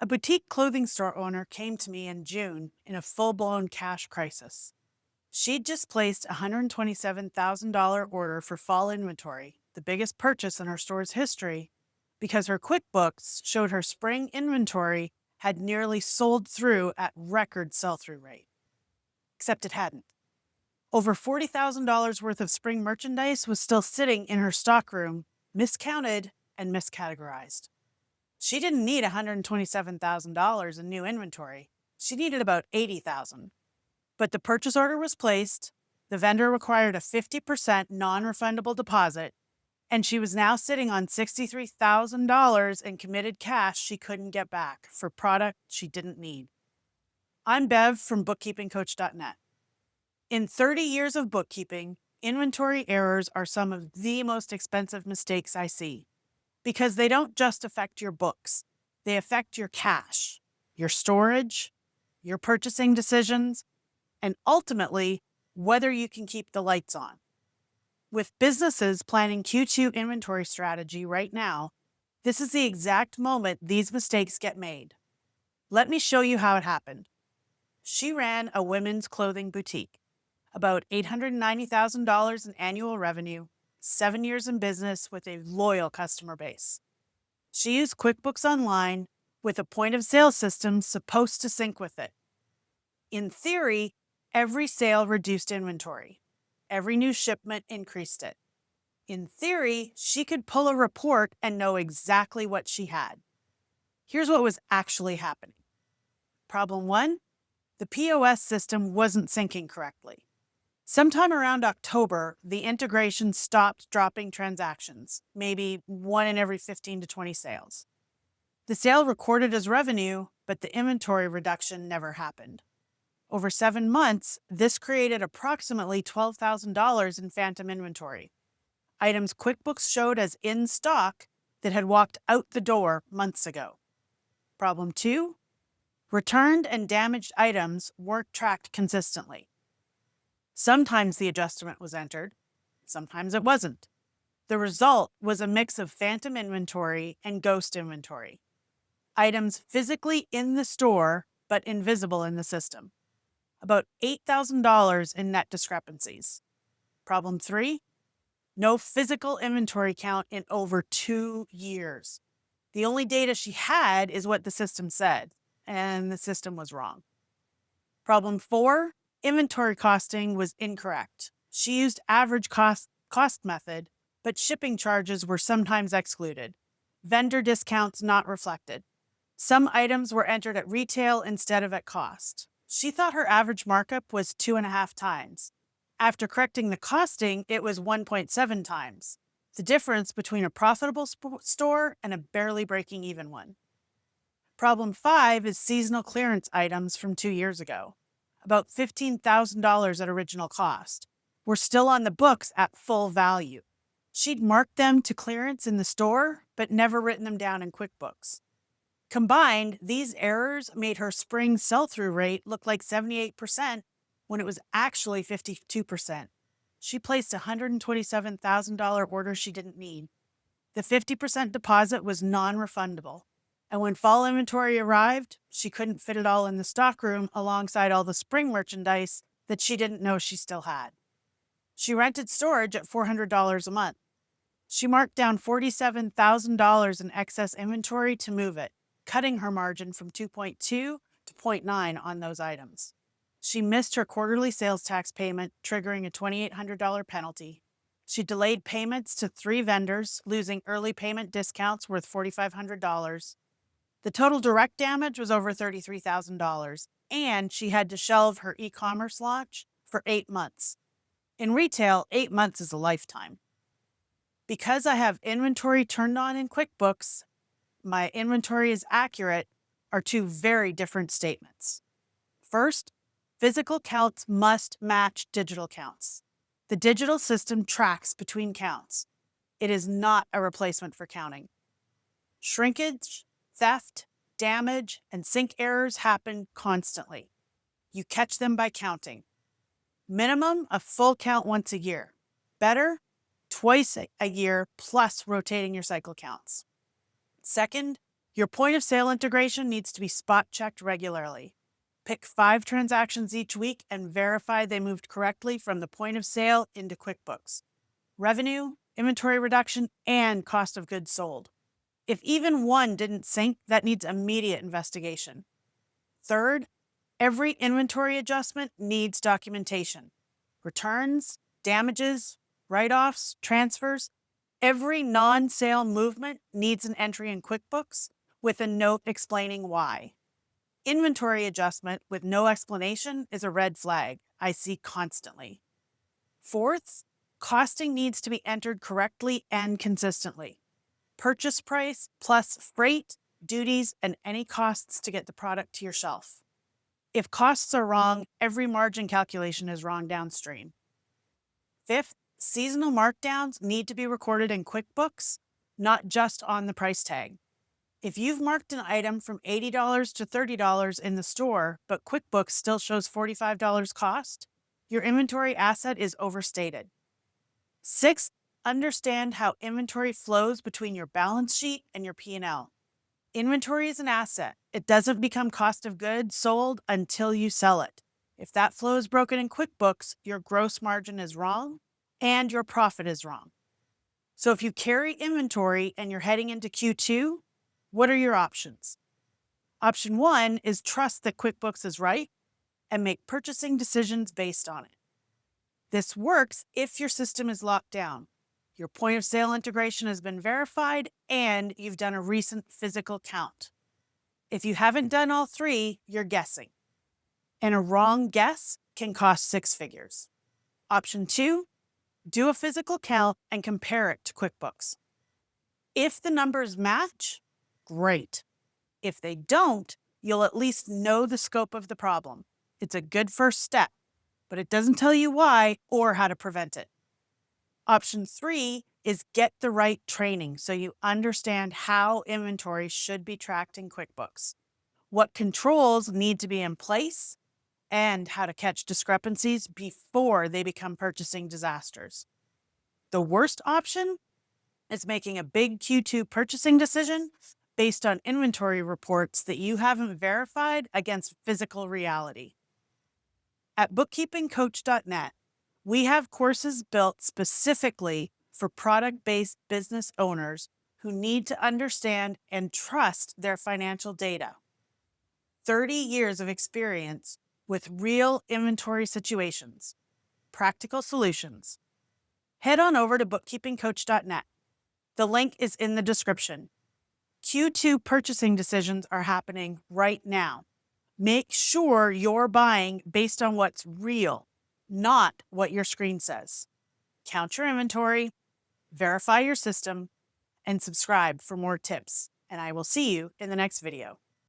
A boutique clothing store owner came to me in June in a full blown cash crisis. She'd just placed a $127,000 order for fall inventory, the biggest purchase in her store's history, because her QuickBooks showed her spring inventory had nearly sold through at record sell through rate. Except it hadn't. Over $40,000 worth of spring merchandise was still sitting in her stockroom, miscounted and miscategorized. She didn't need $127,000 in new inventory. She needed about $80,000. But the purchase order was placed, the vendor required a 50% non-refundable deposit, and she was now sitting on $63,000 in committed cash she couldn't get back for product she didn't need. I'm Bev from bookkeepingcoach.net. In 30 years of bookkeeping, inventory errors are some of the most expensive mistakes I see because they don't just affect your books, they affect your cash, your storage, your purchasing decisions, and ultimately, whether you can keep the lights on. With businesses planning Q2 inventory strategy right now, this is the exact moment these mistakes get made. Let me show you how it happened. She ran a women's clothing boutique, about $890,000 in annual revenue, 7 years in business with a loyal customer base. She used QuickBooks Online with a point of sale system supposed to sync with it. In theory, every sale reduced inventory. Every new shipment increased it. In theory, she could pull a report and know exactly what she had. Here's what was actually happening. Problem one, the POS system wasn't syncing correctly. Sometime around October, the integration stopped dropping transactions, maybe one in every 15 to 20 sales. The sale recorded as revenue, but the inventory reduction never happened. Over 7 months, this created approximately $12,000 in phantom inventory, items QuickBooks showed as in stock that had walked out the door months ago. Problem two, returned and damaged items weren't tracked consistently. Sometimes the adjustment was entered, sometimes it wasn't. The result was a mix of phantom inventory and ghost inventory, items physically in the store but invisible in the system. About $8,000 in net discrepancies. Problem three, no physical inventory count in over 2 years. The only data she had is what the system said, and the system was wrong. Problem four, inventory costing was incorrect. She used average cost method, but shipping charges were sometimes excluded. Vendor discounts not reflected. Some items were entered at retail instead of at cost. She thought her average markup was 2.5 times. After correcting the costing, it was 1.7 times. The difference between a profitable store and a barely breaking even one. Problem five is seasonal clearance items from 2 years ago. About $15,000 at original cost. Were still on the books at full value. She'd marked them to clearance in the store, but never written them down in QuickBooks. Combined, these errors made her spring sell-through rate look like 78% when it was actually 52%. She placed a $127,000 order she didn't need. The 50% deposit was non-refundable. And when fall inventory arrived, she couldn't fit it all in the stockroom alongside all the spring merchandise that she didn't know she still had. She rented storage at $400 a month. She marked down $47,000 in excess inventory to move it, cutting her margin from 2.2 to 0.9 on those items. She missed her quarterly sales tax payment, triggering a $2,800 penalty. She delayed payments to 3 vendors, losing early payment discounts worth $4,500. The total direct damage was over $33,000, and she had to shelve her e-commerce launch for 8 months. In retail, 8 months is a lifetime. Because I have inventory turned on in QuickBooks, my inventory is accurate are two very different statements. First, physical counts must match digital counts. The digital system tracks between counts. It is not a replacement for counting. Shrinkage, theft, damage, and sync errors happen constantly. You catch them by counting. Minimum, a full count once a year. Better, twice a year plus rotating your cycle counts. Second, Your point of sale integration needs to be spot checked regularly. Pick 5 transactions each week and verify they moved correctly from the point of sale into QuickBooks. Revenue, inventory reduction, and cost of goods sold. If even one didn't sync, that needs immediate investigation. Third, every inventory adjustment needs documentation. Returns, damages, write-offs, transfers, every non-sale movement needs an entry in QuickBooks with a note explaining why. Inventory adjustment with no explanation is a red flag I see constantly. Fourth, costing needs to be entered correctly and consistently. Purchase price plus freight, duties, and any costs to get the product to your shelf. If costs are wrong, every margin calculation is wrong downstream. Fifth, seasonal markdowns need to be recorded in QuickBooks, not just on the price tag. If you've marked an item from $80 to $30 in the store, but QuickBooks still shows $45 cost, your inventory asset is overstated. Sixth, understand how inventory flows between your balance sheet and your P&L. Inventory is an asset. It doesn't become cost of goods sold until you sell it. If that flow is broken in QuickBooks, your gross margin is wrong and your profit is wrong. So if you carry inventory and you're heading into Q2, what are your options? Option 1 is trust that QuickBooks is right and make purchasing decisions based on it. This works if your system is locked down, your point of sale integration has been verified, and you've done a recent physical count. If you haven't done all 3, you're guessing. And a wrong guess can cost 6 figures. Option 2, do a physical count and compare it to QuickBooks. If the numbers match, great. If they don't, you'll at least know the scope of the problem. It's a good first step, but it doesn't tell you why or how to prevent it. Option 3 is get the right training so you understand how inventory should be tracked in QuickBooks, what controls need to be in place, and how to catch discrepancies before they become purchasing disasters. The worst option is making a big Q2 purchasing decision based on inventory reports that you haven't verified against physical reality. At bookkeepingcoach.net, we have courses built specifically for product-based business owners who need to understand and trust their financial data. 30 years of experience with real inventory situations, practical solutions. Head on over to bookkeepingcoach.net. The link is in the description. Q2 purchasing decisions are happening right now. Make sure you're buying based on what's real, not what your screen says. Count your inventory, verify your system, and subscribe for more tips. And I will see you in the next video.